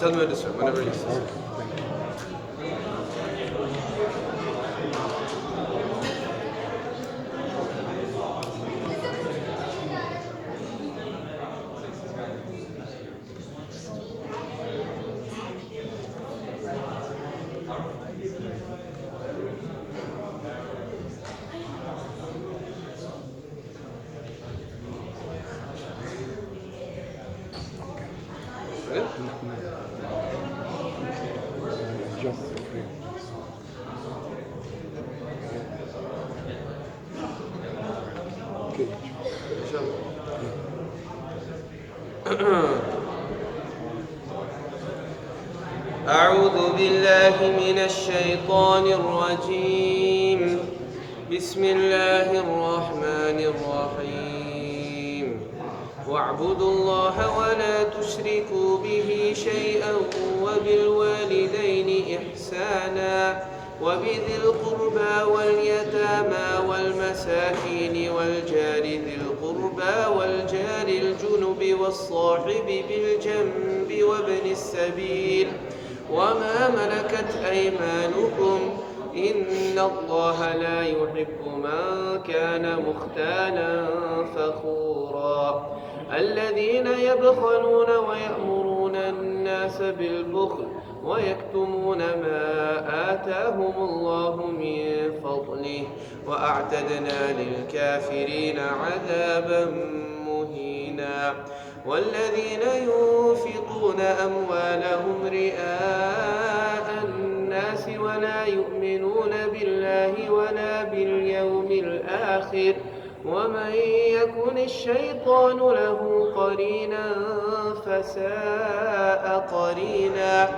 tell me when to start, whenever you start. أعوذ بالله من الشيطان الرجيم بسم الله الرحمن الرحيم واعبدوا الله ولا تشركوا به شيئا وبالوالدين إحسانا وبذي القربى واليتامى والمساكين والجار ذي القربى والجار الجنب والصاحب بالجنب وابن السبيل وما ملكت أيمانكم إن الله لا يحب من كان مختالا فخورا الذين يبخلون ويأمرون الناس بالبخل ويكتمون ما آتاهم الله من فضله وأعتدنا للكافرين عذابا مهينا والذين ينفقون أموالهم رئاء الناس ولا يؤمنون بالله ولا باليوم الآخر ومن يكن الشيطان له قرينا فساء قرينا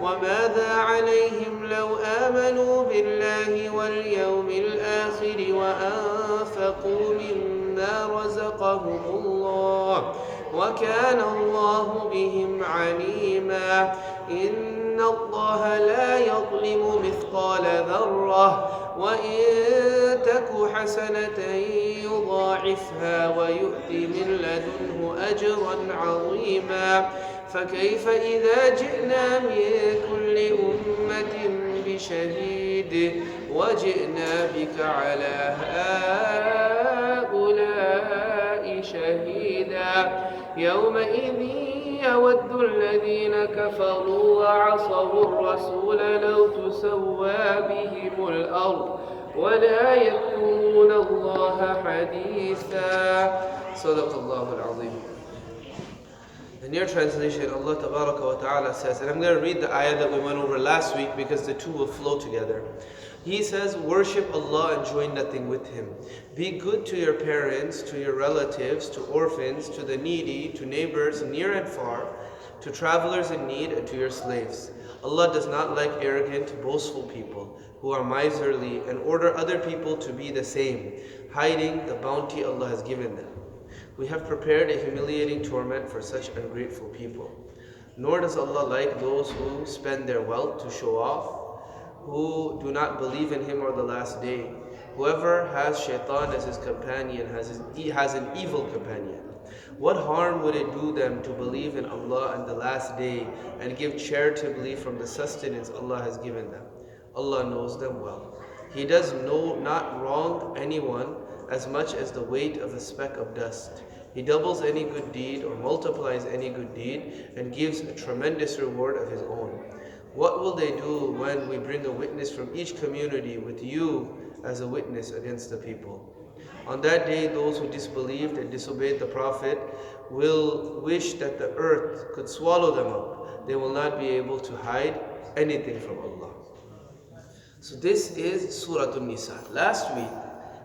وماذا عليهم لو آمنوا بالله واليوم الآخر وأنفقوا مما رزقهم الله وكان الله بهم عليما إن الله لا يظلم مثقال ذرة وإن تك حسنة يضاعفها ويؤت من لدنه أجرا عظيما فكيف إذا جئنا من كل أمة بشهيد وجئنا بك على هؤلاء شهيدا يومئذ يود الذين كفروا وعصوا الرسول لو تسوى بهم الأرض ولا يكتمون الله حديثا صدق الله العظيم. The near translation, Allah Tabaraka wa Ta'ala says, and I'm going to read the ayah that we went over last week because the two will flow together. He says, worship Allah and join nothing with Him. Be good to your parents, to your relatives, to orphans, to the needy, to neighbors near and far, to travelers in need, and to your slaves. Allah does not like arrogant, boastful people who are miserly and order other people to be the same, hiding the bounty Allah has given them. We have prepared a humiliating torment for such ungrateful people. Nor does Allah like those who spend their wealth to show off, who do not believe in Him or the last day. Whoever has shaitan as his companion has an evil companion. What harm would it do them to believe in Allah and the last day and give charitably from the sustenance Allah has given them? Allah knows them well. He does not wrong anyone as much as the weight of a speck of dust. He doubles any good deed or multiplies any good deed and gives a tremendous reward of His own. What will they do when we bring a witness from each community with you as a witness against the people? On that day, those who disbelieved and disobeyed the Prophet will wish that the earth could swallow them up. They will not be able to hide anything from Allah. So this is Surah An-Nisa. Last week,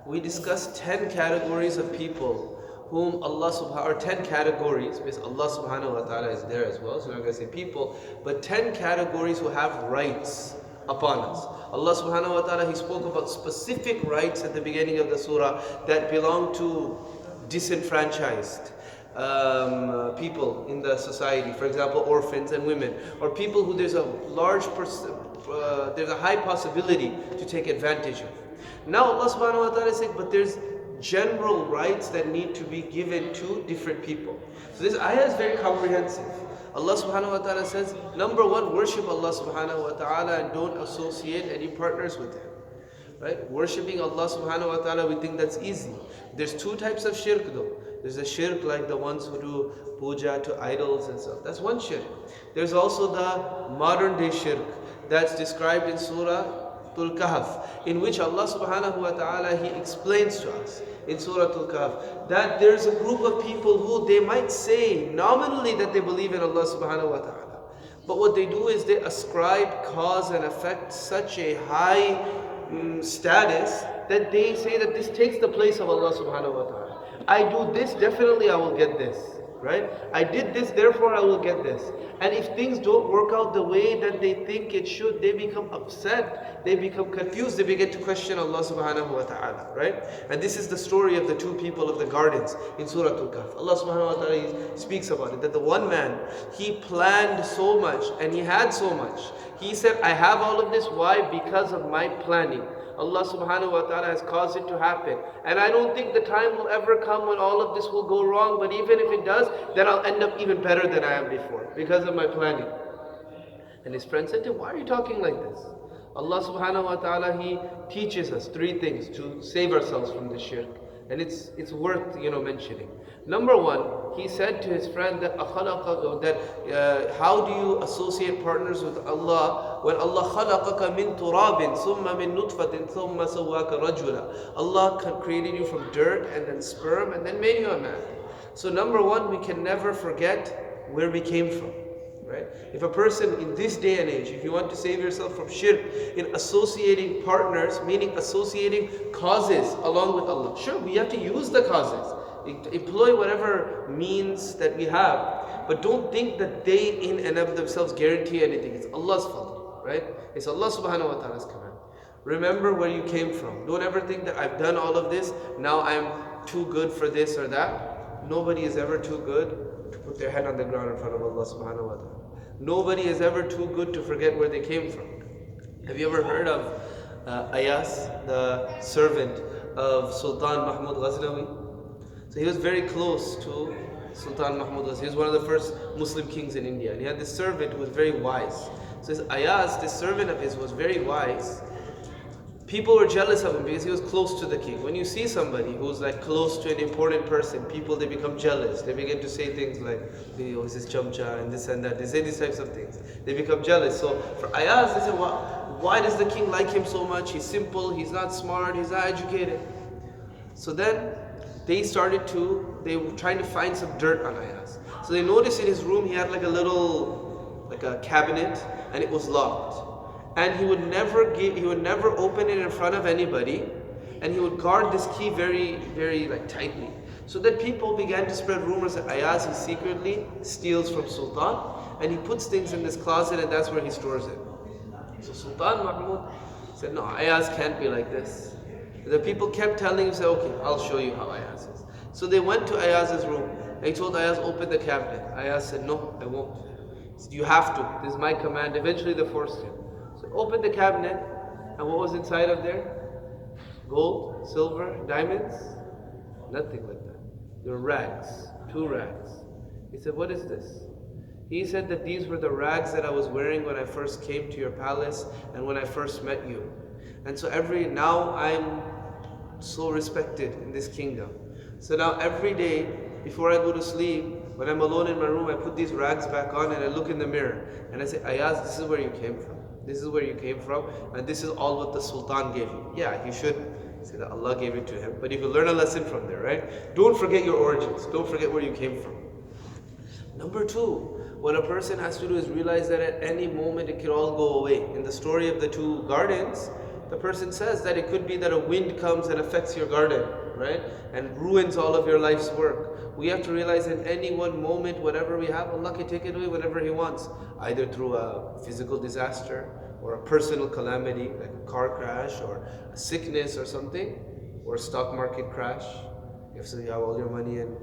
we discussed 10 categories of people whom Allah subhanahu, or 10 categories, because Allah subhanahu wa ta'ala is there as well, so we're not going to say people, but 10 categories who have rights upon us. Allah subhanahu wa ta'ala, He spoke about specific rights at the beginning of the surah that belong to disenfranchised people in the society. For example, orphans and women, or people who there's a high possibility to take advantage of. Now Allah subhanahu wa ta'ala is saying, but there's general rights that need to be given to different people. So this ayah is very comprehensive. Allah subhanahu wa ta'ala says, number one, worship Allah subhanahu wa ta'ala and don't associate any partners with Him. Right? Worshipping Allah subhanahu wa ta'ala, we think that's easy. There's two types of shirk though. There's a shirk like the ones who do puja to idols and stuff. That's one shirk. There's also the modern day shirk that's described in Surah Al-Kahf, in which Allah subhanahu wa ta'ala, He explains to us in Surah Al-Kahf that there's a group of people who they might say nominally that they believe in Allah subhanahu wa ta'ala, but what they do is they ascribe cause and effect such a high status that they say that this takes the place of Allah subhanahu wa ta'ala. I do this, definitely I will get this. Right? I did this, therefore I will get this. And if things don't work out the way that they think it should, they become upset, they become confused, they begin to question Allah subhanahu wa ta'ala. Right? And this is the story of the two people of the gardens in Surah Al-Kahf. Allah subhanahu wa ta'ala speaks about it, that the one man, he planned so much and he had so much. He said, I have all of this, why? Because of my planning. Allah subhanahu wa ta'ala has caused it to happen. And I don't think the time will ever come when all of this will go wrong, but even if it does, then I'll end up even better than I am before because of my planning. And his friend said to him, why are you talking like this? Allah subhanahu wa ta'ala, He teaches us three things to save ourselves from the shirk. And it's worth mentioning. Number one, he said to his friend that how do you associate partners with Allah when Allah khalaqaka min turabin thumma min nutfatin thumma sawwaka rajula. Allah created you from dirt and then sperm and then made you a man. So number one, we can never forget where we came from. Right? If a person in this day and age, if you want to save yourself from shirk in associating partners, meaning associating causes along with Allah, sure, we have to use the causes, employ whatever means that we have, but don't think that they in and of themselves guarantee anything. It's Allah's fault, right? It's Allah subhanahu wa ta'ala's command. Remember where you came from. Don't ever think that I've done all of this, now I'm too good for this or that. Nobody is ever too good to put their head on the ground in front of Allah subhanahu wa ta'ala. Nobody is ever too good to forget where they came from. Have you ever heard of Ayas, the servant of Sultan Mahmud Ghaznavi? So he was very close to Sultan Mahmud Ghaznavi. He was one of the first Muslim kings in India. And he had this servant who was very wise. So this Ayas, this servant of his, was very wise. People were jealous of him because he was close to the king. When you see somebody who's like close to an important person, people, they become jealous. They begin to say things like, oh, this is chamcha and this and that. They say these types of things. They become jealous. So for Ayaz, they said, why does the king like him so much? He's simple, he's not smart, he's not educated. So then they were trying to find some dirt on Ayaz. So they noticed in his room he had like a cabinet, and it was locked. And he would never open it in front of anybody, and he would guard this key very, very tightly. So that people began to spread rumors that Ayaz, he secretly steals from Sultan, and he puts things in this closet, and that's where he stores it. So Sultan Mahmud said, no, Ayaz can't be like this. The people kept telling him, say, okay, I'll show you how Ayaz is. So they went to Ayaz's room, and he told Ayaz, open the cabinet. Ayaz said, no, I won't. He said, you have to, this is my command. Eventually they forced him. So opened the cabinet, and what was inside of there? Gold, silver, diamonds? Nothing like that. There were rags, 2 rags. He said, what is this? He said that these were the rags that I was wearing when I first came to your palace and when I first met you. And so now I'm so respected in this kingdom. So now every day, before I go to sleep, when I'm alone in my room, I put these rags back on and I look in the mirror and I say, Ayaz, this is where you came from. This is where you came from, and this is all what the Sultan gave you. Yeah, you should say that Allah gave it to him, but you can learn a lesson from there, right? Don't forget your origins. Don't forget where you came from. Number 2, what a person has to do is realize that at any moment it could all go away. In the story of the 2 gardens, the person says that it could be that a wind comes and affects your garden, right? And ruins all of your life's work. We have to realize in any one moment, whatever we have, Allah can take it away whenever He wants. Either through a physical disaster, or a personal calamity, like a car crash, or a sickness or something, or a stock market crash. If you have all your money in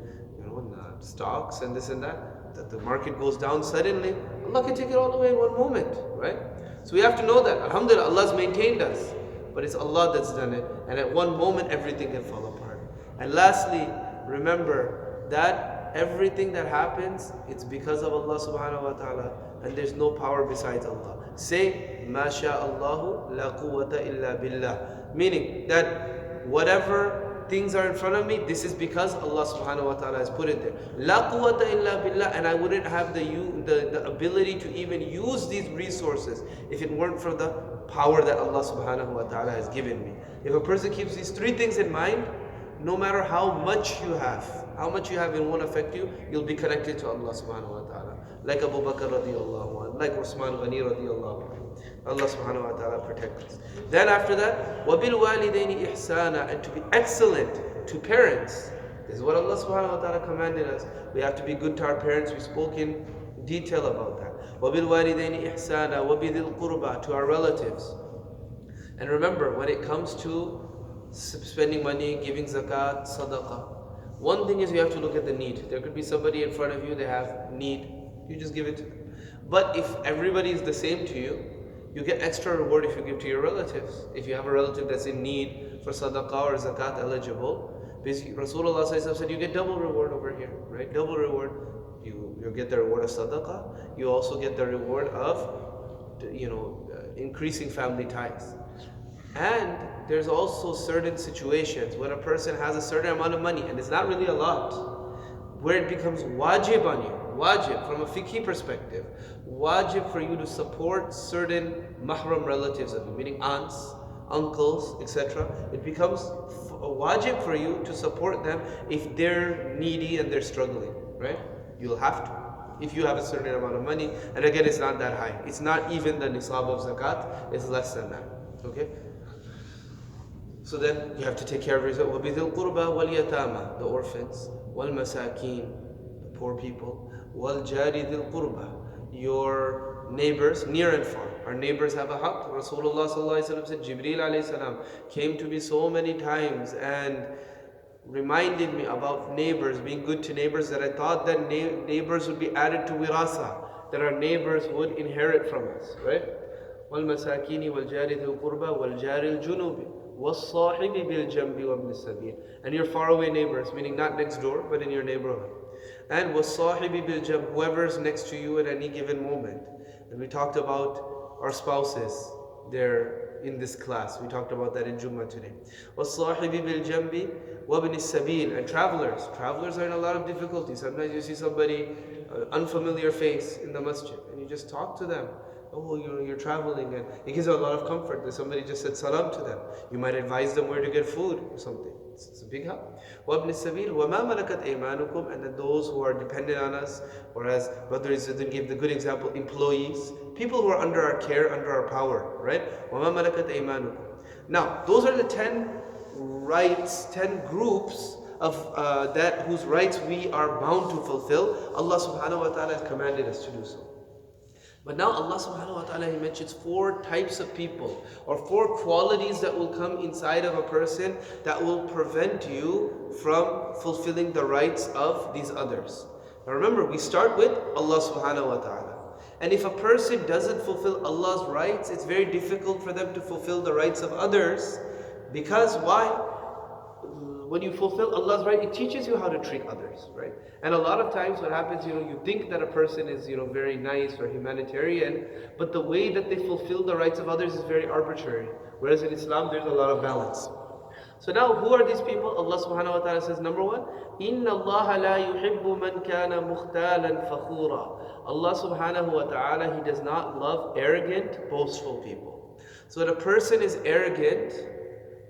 stocks and this and that the market goes down suddenly, Allah can take it all away in one moment, right? So we have to know that, alhamdulillah, Allah's maintained us, but it's Allah that's done it, and at one moment everything can fall apart. And lastly, remember that everything that happens, it's because of Allah subhanahu wa ta'ala, and there's no power besides Allah. Say, Ma sha'Allahu la quwwata illa billah. Meaning that whatever things are in front of me, this is because Allah subhanahu wa ta'ala has put it there. La quwwata illa billah, and I wouldn't have the ability to even use these resources if it weren't for the power that Allah subhanahu wa ta'ala has given me. If a person keeps these three things in mind, no matter how much you have it won't affect you, you'll be connected to Allah subhanahu wa ta'ala. Like Abu Bakr radiallahu anhu, like Usman Ghani radiallahu anhu. Allah subhanahu wa ta'ala protect us. Then after that, وَبِالْوَالِدَيْنِ إِحْسَانًا, and to be excellent to parents. This is what Allah subhanahu wa ta'ala commanded us. We have to be good to our parents. We spoke in detail about that. وَبِالْوَالِدَيْنِ إِحْسَانًا وَبِذِي الْقُرْبَى, to our relatives. And remember, when it comes to spending money, giving zakat, sadaqah, one thing is you have to look at the need. There could be somebody in front of you, they have need, you just give it to them. But if everybody is the same to you, you get extra reward if you give to your relatives. If you have a relative that's in need for sadaqah or zakat eligible, basically Rasulullah said you get double reward over here, right? Double reward. You get the reward of sadaqah, you also get the reward of increasing family ties. And there's also certain situations when a person has a certain amount of money, and it's not really a lot, where it becomes wajib on you, wajib from a fiqhi perspective, wajib for you to support certain mahram relatives of you, meaning aunts, uncles, etc. It becomes wajib for you to support them if they're needy and they're struggling, right? You'll have to, if you have a certain amount of money. And again, it's not that high. It's not even the nisab of zakat, it's less than that, okay? So then you have to take care of yourself. وَبِذِي الْقُرْبَى وَالْيَتَامَى, the orphans, وَالْمَسَاكِينَ, the poor people, وَالْجَارِ ذِي الْقُرْبَى, your neighbors near and far. Our neighbors have a haqq. Rasulullah sallallahu alaihi wasallam said, Jibreel alayhi salam came to me so many times and reminded me about neighbors, being good to neighbors, that I thought that neighbors would be added to wirasa, that our neighbors would inherit from us, right? وَالْمَسَاكِينِ وَالْجَارِ ذِي الْقُرْبَى وَالْجَارِ الْجُنُوبِ وَالصَّاحِبِ بِالْجَنْبِ وَابْنِ السَّبِيلِ, and your faraway neighbors, meaning not next door, but in your neighborhood. And وَالصَّاحِبِ بِالْجَنْبِ, whoever's next to you at any given moment. And we talked about our spouses there in this class. We talked about that in Jummah today. وَالصَّاحِبِ بِالْجَنْبِ وَابْنِ السَّبِيلِ, and travelers. Travelers are in a lot of difficulty. Sometimes you see somebody, unfamiliar face in the masjid, and you just talk to them. Oh, you're traveling, and it gives you a lot of comfort that somebody just said salam to them. You might advise them where to get food or something. It's a big help. وَابْنِ السَّبِيلِ وَمَا مَلَكَتْ أَيْمَانُكُمْ, and then those who are dependent on us, or as Brother Izzuddin gave the good example, employees, people who are under our care, under our power, right? وَمَا مَلَكَتْ أَيْمَانُكُمْ. Now, those are the 10 rights, 10 groups of whose rights we are bound to fulfill. Allah subhanahu wa ta'ala has commanded us to do so. But now Allah subhanahu wa ta'ala, He mentions 4 types of people, or 4 qualities that will come inside of a person that will prevent you from fulfilling the rights of these others. Now remember, we start with Allah subhanahu wa ta'ala. And if a person doesn't fulfill Allah's rights, it's very difficult for them to fulfill the rights of others. Because why? When you fulfill Allah's right, it teaches you how to treat others, right? And a lot of times what happens, you think that a person is, very nice or humanitarian, but the way that they fulfill the rights of others is very arbitrary. Whereas in Islam, there's a lot of balance. So now, who are these people? Allah subhanahu wa ta'ala says, number 1, إِنَّ اللَّهَ لَا يُحِبُّ مَنْ كَانَ مُخْتَالًا فَخُورًا. Allah subhanahu wa ta'ala, He does not love arrogant, boastful people. So when a person is arrogant,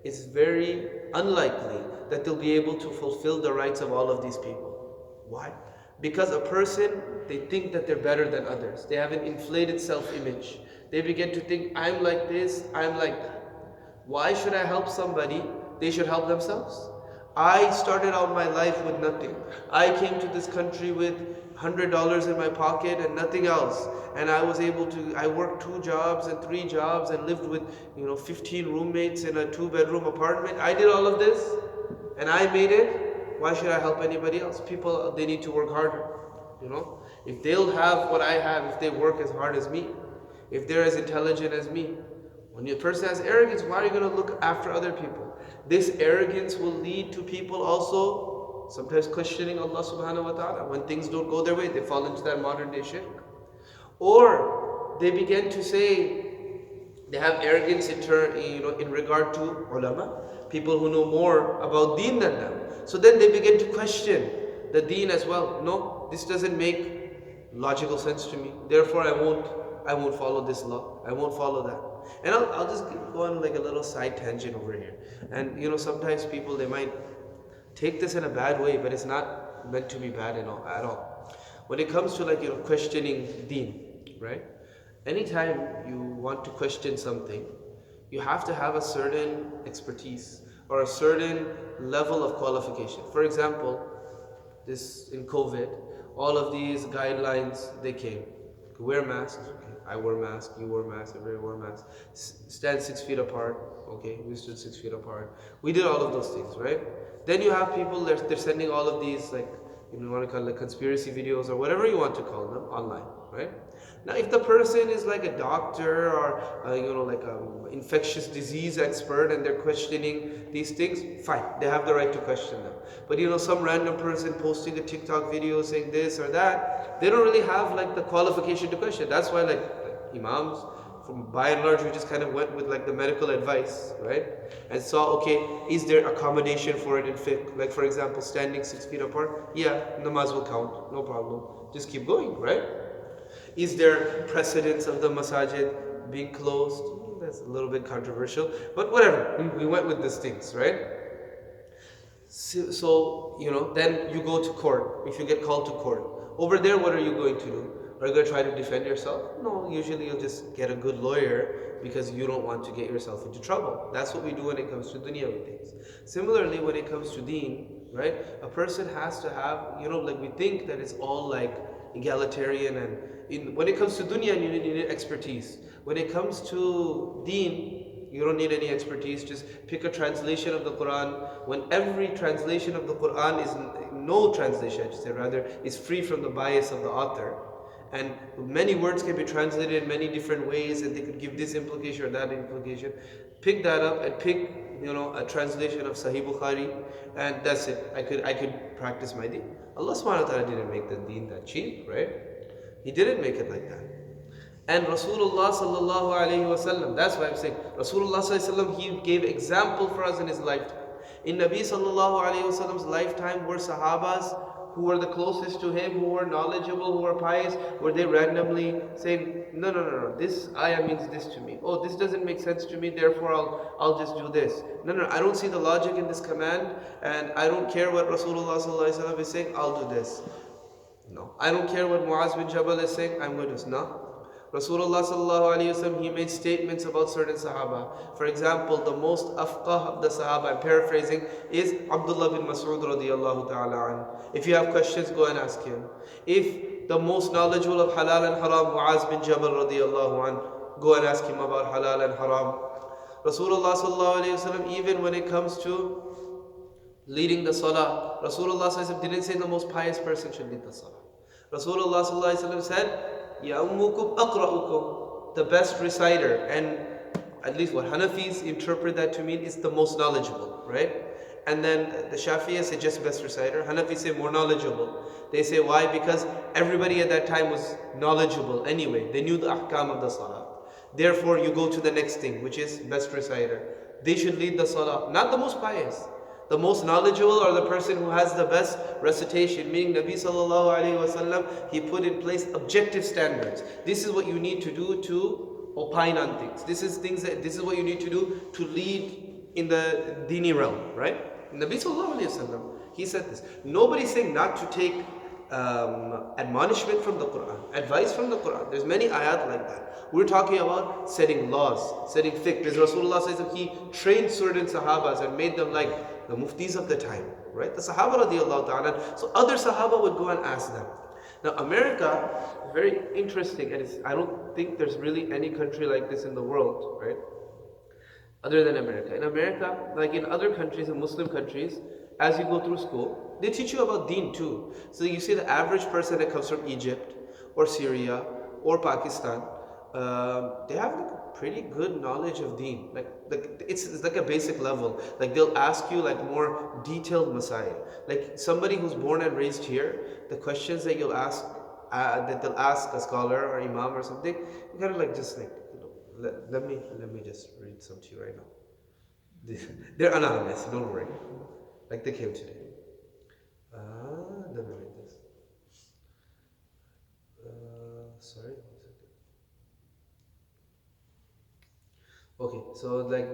it's very unlikely that they'll be able to fulfill the rights of all of these people. Why? Because a person, they think that they're better than others. They have an inflated self-image. They begin to think, I'm like this, I'm like that. Why should I help somebody? They should help themselves. I started out my life with nothing. I came to this country with $100 in my pocket and nothing else. And I worked 2 jobs and 3 jobs and lived with 15 roommates in a 2-bedroom apartment. I did all of this and I made it. Why should I help anybody else? People, they need to work harder. If they'll have what I have, if they work as hard as me, if they're as intelligent as me. When a person has arrogance, why are you going to look after other people? This arrogance will lead to people also sometimes questioning Allah subhanahu wa ta'ala. When things don't go their way, they fall into that modern day shirk. Or they begin to say, they have arrogance in regard to ulama, people who know more about deen than them. So then they begin to question the deen as well. No, this doesn't make logical sense to me. Therefore, I won't follow this law. I won't follow that. And I'll just go on like a little side tangent over here. And sometimes people, they might take this in a bad way, but it's not meant to be bad at all. When it comes to questioning deen, right? Anytime you want to question something, you have to have a certain expertise or a certain level of qualification. For example, this in COVID, all of these guidelines, they came. Wear masks. Okay. I wear mask. You wear mask. Everyone wear mask. Stand 6 feet apart. Okay, we stood 6 feet apart. We did all of those things, right? Then you have people they're sending all of these you want to call it conspiracy videos or whatever you want to call them online, right? Now, if the person is like a doctor or like an infectious disease expert and they're questioning these things, fine, they have the right to question them. But some random person posting a TikTok video saying this or that, they don't really have the qualification to question. That's why imams, by and large, we just kind of went with the medical advice, right? And saw, okay, is there accommodation for it in fiqh? Like for example, standing 6 feet apart, yeah, namaz will count, no problem. Just keep going, right? Is there precedence of the masajid being closed? That's a little bit controversial, but whatever, we went with these things, right? So then you go to court, if you get called to court. Over there, what are you going to do? Are you going to try to defend yourself? No, usually you'll just get a good lawyer because you don't want to get yourself into trouble. That's what we do when it comes to dunyawi things. Similarly, when it comes to deen, right? A person has to have, we think that it's all egalitarian, and when it comes to dunya, you need expertise. When it comes to deen, you don't need any expertise. Just pick a translation of the Quran. When every translation of the Quran is, no translation, I should say rather, is free from the bias of the author. And many words can be translated in many different ways, and they could give this implication or that implication. Pick that up and pick, a translation of Sahih Bukhari, and that's it. I could practice my deen. Allah subhanahu wa ta'ala didn't make the deen that cheap, right? He didn't make it like that. And Rasulullah sallallahu alayhi wa sallam, that's why I'm saying, Rasulullah sallallahu alayhi wa sallam, he gave example for us in his lifetime. In Nabi sallallahu alayhi wa sallam's lifetime were Sahabas who were the closest to him, who were knowledgeable, who were pious, were they randomly saying, no, this ayah means this to me. Oh, this doesn't make sense to me, therefore I'll just do this. No, I don't see the logic in this command, and I don't care what Rasulullah sallallahu alaihi wasallam is saying, I'll do this. No. I don't care what Muaz bin Jabal is saying, I'm going to do this. No. Rasulullah sallallahu alaihi wasallam, he made statements about certain Sahaba. For example, the most afqah of the Sahaba, I'm paraphrasing, is Abdullah bin Mas'ud radiyallahu ta'ala an. If you have questions, go and ask him. If the most knowledgeable of halal and haram, Muaz bin Jabal radiyallahu an, go and ask him about halal and haram. Rasulullah sallallahu alaihi wasallam, even when it comes to leading the salah, Rasulullah sallallahu alaihi wasallam didn't say the most pious person should lead the salah. Rasulullah sallallahu alaihi wasallam said, يَأُمُّكُمْ أَقْرَأُكُمْ, the best reciter. And at least what Hanafis interpret that to mean is the most knowledgeable, right? And then the Shafi'is say just best reciter. Hanafis say more knowledgeable. They say why? Because everybody at that time was knowledgeable anyway. They knew the ahkam of the salah. Therefore, you go to the next thing, which is best reciter. They should lead the salah, not the most pious. The most knowledgeable or the person who has the best recitation, meaning Nabi sallallahu alaihi wasallam, he put in place objective standards. This is what you need to do to opine on things. This is what you need to do to lead in the dini realm, right? Nabi sallallahu alaihi wasallam, he said this. Nobody's saying not to take admonishment from the Quran, advice from the Quran. There's many ayat like that. We're talking about setting laws, setting fiqh. Because Rasulullah says that he trained certain Sahabas and made them like the Muftis of the time, right? The Sahaba radiallahu ta'ala. So other Sahaba would go and ask them. Now America, very interesting, and I don't think there's really any country like this in the world, right? Other than America. In America, like in other countries, in Muslim countries, as you go through school, they teach you about deen too. So you see the average person that comes from Egypt or Syria or Pakistan they have like a pretty good knowledge of deen. Like it's like a basic level. Like they'll ask you like more detailed masail. Like somebody who's born and raised here, the questions that you'll ask, that they'll ask a scholar or imam or something, you gotta like just like, let me just read some to you right now. They're anonymous, don't worry. Like they came today. Let me read this. Sorry. Okay, so like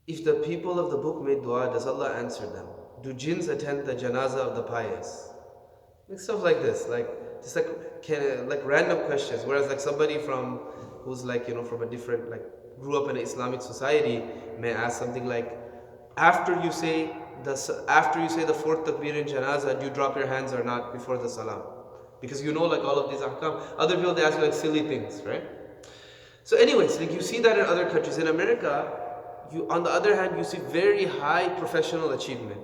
if the people of the book made dua, does Allah answer them? Do jinns attend the janazah of the pious? Like stuff like this, like just like like random questions. Whereas like somebody who's like from a different, like grew up in an Islamic society may ask something like, after you say the fourth takbir in janazah, do you drop your hands or not before the salam? Because like all of these ahkam. Other people, they ask you like silly things, right? So anyways, like you see that in other countries. In America, on the other hand, you see very high professional achievement.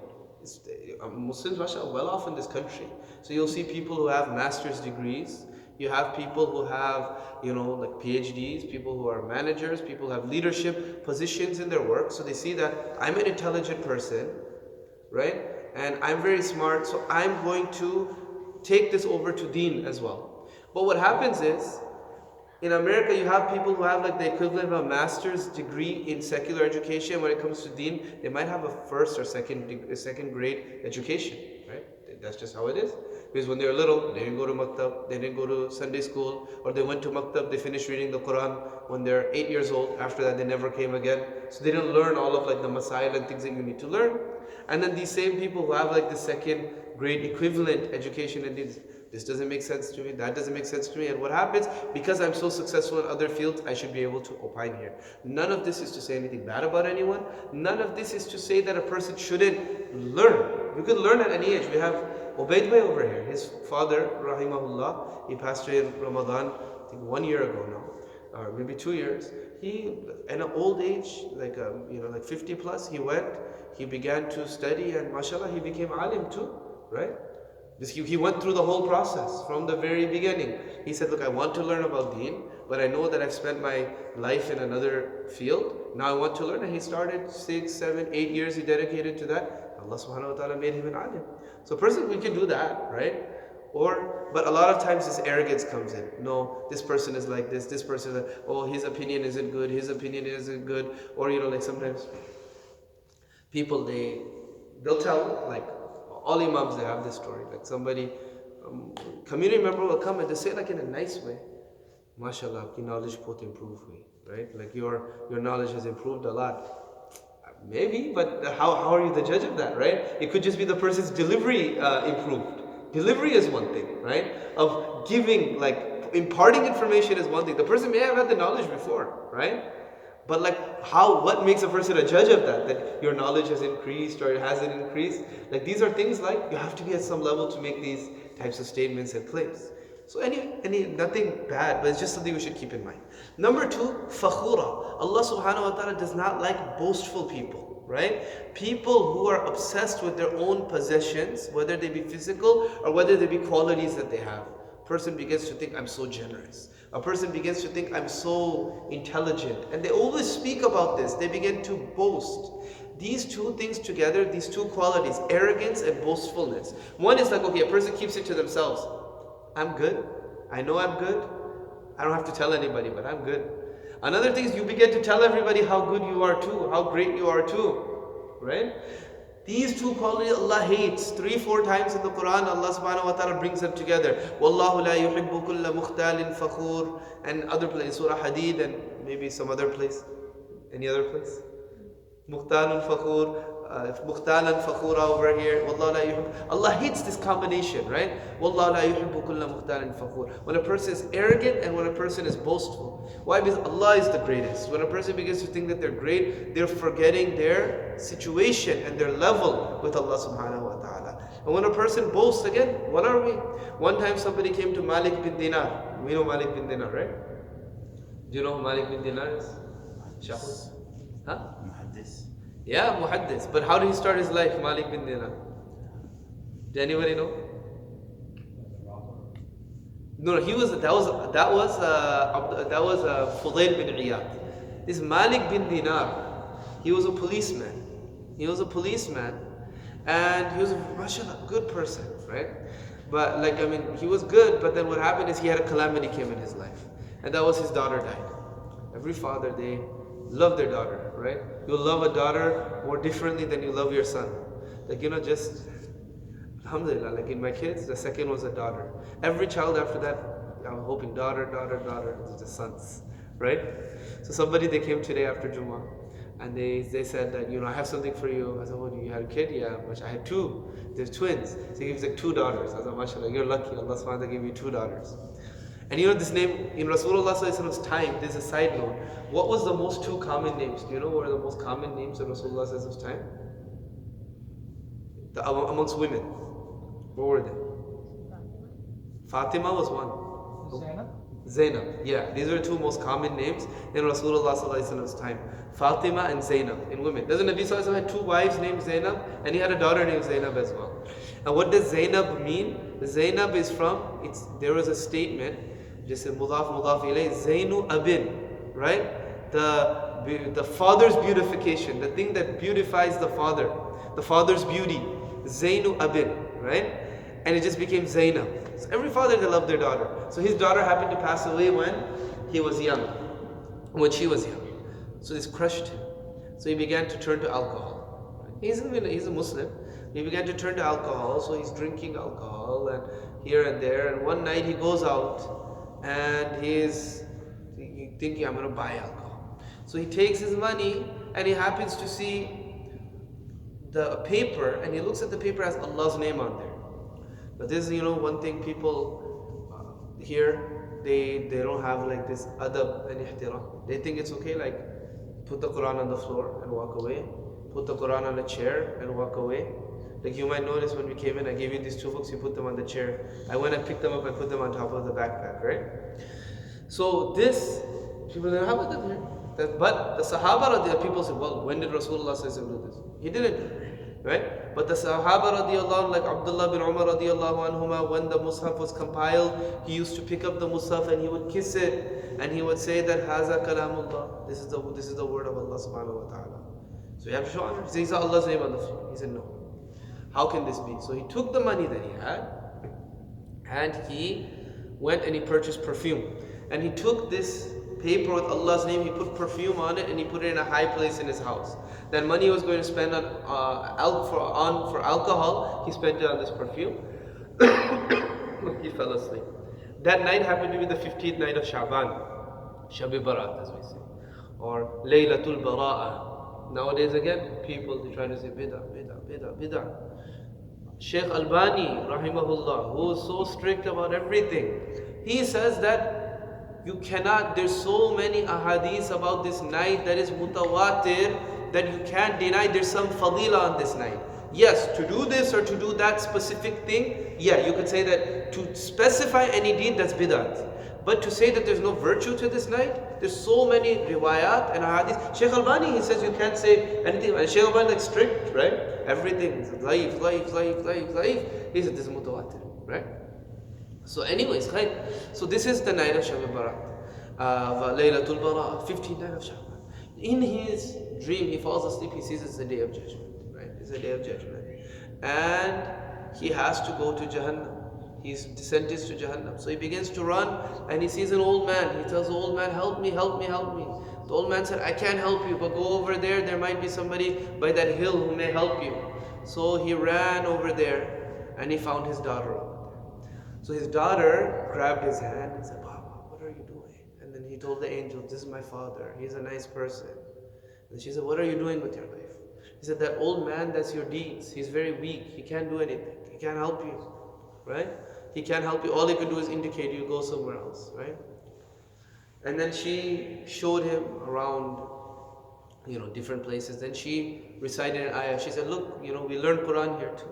Muslims, mashallah, well off in this country. So you'll see people who have master's degrees. You have people who have, like PhDs, people who are managers, people who have leadership positions in their work. So they see that I'm an intelligent person, right? And I'm very smart, so I'm going to take this over to deen as well. But what happens is, in America, you have people who have like the equivalent of a master's degree in secular education. When it comes to deen, they might have a first or second grade education, right? That's just how it is. Because when they were little, they didn't go to maktab, they didn't go to Sunday school, or they went to maktab, they finished reading the Quran when they're 8 years old. After that, they never came again. So they didn't learn all of like the masail and things that you need to learn. And then these same people who have like the second grade equivalent education and this doesn't make sense to me, that doesn't make sense to me. And what happens? Because I'm so successful in other fields, I should be able to opine here. None of this is to say anything bad about anyone. None of this is to say that a person shouldn't learn. You can learn at any age. We have Ubaid Bhai over here. His father, rahimahullah, he passed away in Ramadan, I think 1 year ago now, or maybe 2 years. He, in an old age, like like 50 plus, he began to study, and mashallah, he became alim too, right? He went through the whole process from the very beginning. He said, look, I want to learn about deen, but I know that I've spent my life in another field. Now I want to learn. And he started 6, 7, 8 years he dedicated to that. Allah subhanahu wa ta'ala made him an alim. So a person, we can do that, right? But a lot of times this arrogance comes in. No, this person is like this person is like, oh, his opinion isn't good, or like sometimes people, they'll tell, like all imams, they have this story, like somebody, community member will come and they say like in a nice way, mashallah, your knowledge could improve me, right? Like your knowledge has improved a lot. Maybe, but how are you the judge of that, right? It could just be the person's delivery improved. Delivery is one thing, right? Of giving, like imparting information is one thing. The person may have had the knowledge before, right? But like what makes a person a judge of that your knowledge has increased or it hasn't increased? Like these are things like you have to be at some level to make these types of statements and claims. So nothing bad, but it's just something we should keep in mind. Number 2, fakhura. Allah subhanahu wa ta'ala does not like boastful people, right? People who are obsessed with their own possessions, whether they be physical or whether they be qualities that they have. A person begins to think, I'm so generous. A person begins to think, I'm so intelligent. And they always speak about this. They begin to boast. These two things together, these two qualities, arrogance and boastfulness. One is like, okay, a person keeps it to themselves. I'm good. I know I'm good. I don't have to tell anybody, but I'm good. Another thing is you begin to tell everybody how good you are too, how great you are too, right? These two qualities Allah hates. 3-4 times in the Quran, Allah subhanahu wa ta'ala brings them together. Wallahu la yuhibbu kulla mukhtalin fakhur, and other place, Surah Hadid, and maybe some other place. Any other place? Mukhtalun fakhur, mukhtalan fakhura over here. Wallahu la yuhibbu. Allah hates this combination, right? Wallahu la yuhibbu kulla mukhtalin fakhur. When a person is arrogant and when a person is boastful. Why? Because Allah is the greatest. When a person begins to think that they're great, they're forgetting their situation and their level with Allah subhanahu wa ta'ala. And when a person boasts, again, what are we? One time somebody came to Malik bin Dinar. We know Malik bin Dinar, right? Do you know who Malik bin Dinar is? Shahud? Huh? Muhaddis. Yeah, Muhaddis. But how did he start his life, Malik bin Dinar? Does anybody know? No, he was Fudayl bin Iyad. This Malik bin Dinar, he was a policeman. He was a policeman, and he was a mashallah good person, right? But like he was good. But then what happened is he had a calamity came in his life, and that was his daughter died. Every father, they love their daughter, right? You love a daughter more differently than you love your son. Like just alhamdulillah, like in my kids, the second was a daughter. Every child after that, I'm hoping daughter, daughter, daughter, it's just sons, right? So somebody, they came today after Jummah, and they said that, I have something for you. I said, what, you had a kid? Yeah, I had two. There's twins. So he gives like two daughters. I said, mashallah, you're lucky. Allah subhanahu wa ta'ala gave you two daughters. And this name, in Rasulullah's time, there's a side note. What was the most two common names? Do you know what are the most common names in Rasulullah's time? Amongst women. What were they? Fatima was one. Zainab. Yeah, these are two most common names in Rasulullah's time. Fatima and Zainab in women. Doesn't Nabi Sallallahu Alaihi Wasallam had two wives named Zainab, and he had a daughter named Zainab as well. And what does Zainab mean? Zainab is there was a statement, just a mudaf ilayh, Zainu abin, right? The father's beautification, the thing that beautifies the father's beauty, Zainu abin, right? And it just became Zainab. So every father, they love their daughter. So his daughter happened to pass away when he was young, when she was young. So this crushed him. So he began to turn to alcohol. He's a Muslim. He began to turn to alcohol. So he's drinking alcohol and here and there. And one night he goes out and he's thinking, I'm going to buy alcohol. So he takes his money and he happens to see the paper, and he looks at the paper, has Allah's name on there. But this is, one thing people here, they don't have like this adab and ihtiram. They think it's okay, like put the Quran on the floor and walk away, put the Quran on a chair and walk away. Like you might notice when we came in, I gave you these two books, you put them on the chair. I went and picked them up and put them on top of the backpack, right? So this, people say, how about that here? But the Sahaba, the people say, well, when did Rasulullah do this? He didn't, right? But the Sahaba radiallahu, like Abdullah bin Umar radiallahu anhuma, when the Mus'haf was compiled, he used to pick up the Mus'haf and he would kiss it and he would say that Haza kalamullah, this is the word of Allah subhanahu wa ta'ala. So you have to show honor. He said Allah's name on the floor. He said no. How can this be? So he took the money that he had and he went and he purchased perfume. And he took this paper with Allah's name, he put perfume on it and he put it in a high place in his house. That money he was going to spend on for alcohol, he spent it on this perfume. He fell asleep. That night happened to be the 15th night of Sha'ban, Shab-e Barat as we say, or Laylatul Bara'ah. Nowadays again, people, they're trying to say bid'ah. Sheikh Albani, rahimahullah, who is so strict about everything, he says that you cannot, there's so many ahadith about this night that is mutawatir that you can't deny there's some fadila on this night. Yes, to do this or to do that specific thing, yeah, you could say that to specify any deed, that's bid'at. But to say that there's no virtue to this night, there's so many riwayat and ahadith. Sheikh Albani, he says you can't say anything. And Sheikh Albani like strict, right? Everything is dhaif. He said this is mutawatir, right? So anyways, so this is the night of Shab-e Barat, Laylatul Bara, 15th night of Sha'ban. In his dream, he falls asleep, he sees it's the day of judgment, right? It's the day of judgment. And he has to go to Jahannam. He's sentenced to Jahannam. So he begins to run and he sees an old man. He tells the old man, help me. The old man said, I can't help you, but go over there might be somebody by that hill who may help you. So he ran over there and he found his daughter over there. So his daughter grabbed his hand and said, Baba, what are you doing? And then he told the angel, this is my father, he's a nice person. And she said, what are you doing with your life? He said, that old man, that's your deeds. He's very weak, he can't do anything, he can't help you, right? He can't help you, all he could do is indicate you go somewhere else, right? And then she showed him around, different places. Then she recited an ayah. She said, look, we learn Quran here too.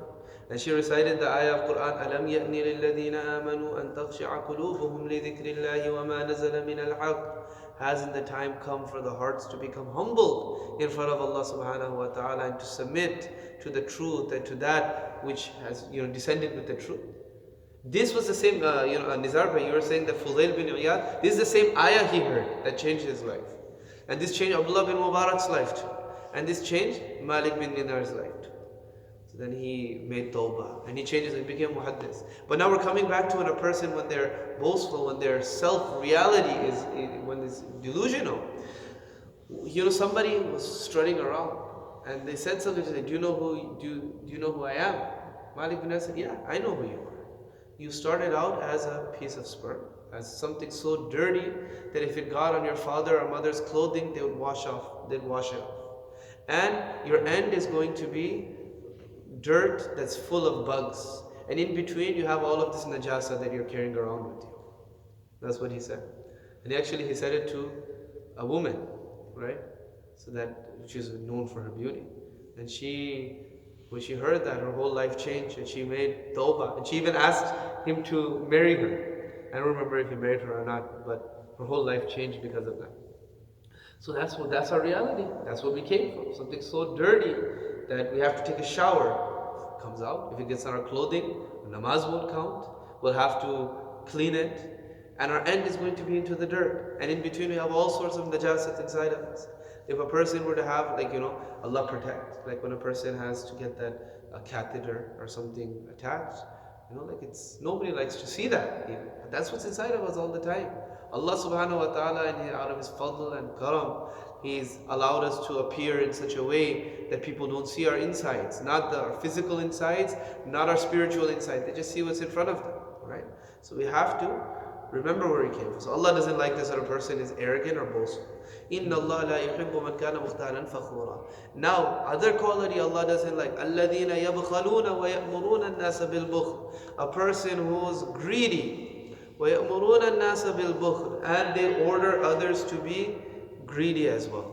And she recited the ayah of Quran, أَلَمْ يَأْنِ لِلَّذِينَ آمَنُوا أَن تَخْشَعَ قُلُوبُهُمْ لِذِكْرِ اللَّهِ وَمَا نَزَلَ مِنَ الْحَقِّ. Hasn't the time come for the hearts to become humble in front of Allah subhanahu wa ta'ala and to submit to the truth and to that which has descended with the truth? This was the same, Nizar Bhai, you were saying that Fudail bin Iyad, this is the same ayah he heard that changed his life. And this changed Abdullah bin Mubarak's life too. And this changed Malik bin Dinar's life too. So then he made tawbah and he changes and became muhaddis. But now we're coming back to when a person, when they're boastful, when their self-reality when it's delusional. Somebody was strutting around and they said something to them, do you know who I am? Malik bin Dinar said, yeah, I know who you are. You started out as a piece of sperm, as something so dirty that if it got on your father or mother's clothing, they'd wash it off. And your end is going to be dirt that's full of bugs. And in between, you have all of this najasa that you're carrying around with you. That's what he said. And he said it to a woman, right? So that she's known for her beauty. And when she heard that, her whole life changed and she made tawbah. And she even asked him to marry her. I don't remember if he married her or not, but her whole life changed because of that. So that's our reality. That's what we came from. Something so dirty that we have to take a shower. It comes out. If it gets on our clothing, namaz won't count. We'll have to clean it. And our end is going to be into the dirt. And in between we have all sorts of najasat inside of us. If a person were to have, Allah protect, like when a person has to get a catheter or something attached, nobody likes to see that even. But that's what's inside of us all the time. Allah subhanahu wa ta'ala, out of His fadl and karam, He's allowed us to appear in such a way that people don't see our insides, not our physical insides, not our spiritual insides. They just see what's in front of them, right? So we have to remember where he came from. So Allah doesn't like this when a person is arrogant or boastful. Inna Allah la yuhibbu man kana mukhtalan fakhura. Now, other quality Allah doesn't like. Alladhina yabkhaluna wa ya'muruna an-nasa bil bukhl. A person who's greedy. Wa ya'muruna an-nasa bil bukhl. And they order others to be greedy as well.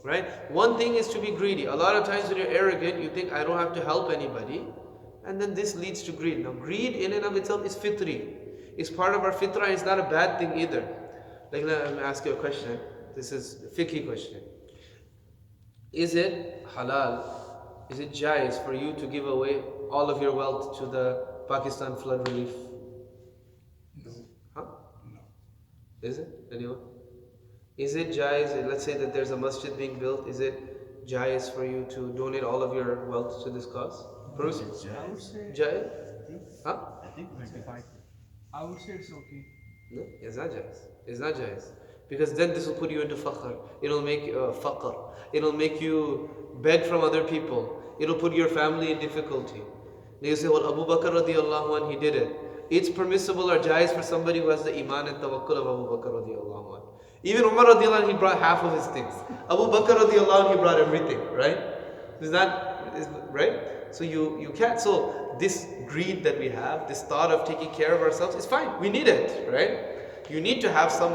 Right? One thing is to be greedy. A lot of times when you're arrogant, you think, I don't have to help anybody. And then this leads to greed. Now, greed in and of itself is fitri. It's part of our fitrah. It's not a bad thing either. Let me ask you a question. This is a fiqhi question. Is it halal? Is it jais for you to give away all of your wealth to the Pakistan flood relief? No. Huh? No. Is it? Anyone? Is it jais? Let's say that there's a masjid being built. Is it jais for you to donate all of your wealth to this cause? I would say, Jais? Huh? I think 25. I would say it's okay. No, it's not jais. It's not jais. Because then this will put you into faqr. It'll make faqr. It'll make you beg from other people. It'll put your family in difficulty. You say, well, Abu Bakr radiallahu anh, he did it. It's permissible or jais for somebody who has the iman and tawakkul of Abu Bakr radiallahu anh. Even Umar radiallahu anh, he brought half of his things. Abu Bakr radiallahu anh, he brought everything, right? Right? So you can't. So this greed that we have, this thought of taking care of ourselves is fine. We need it, right? You need to have some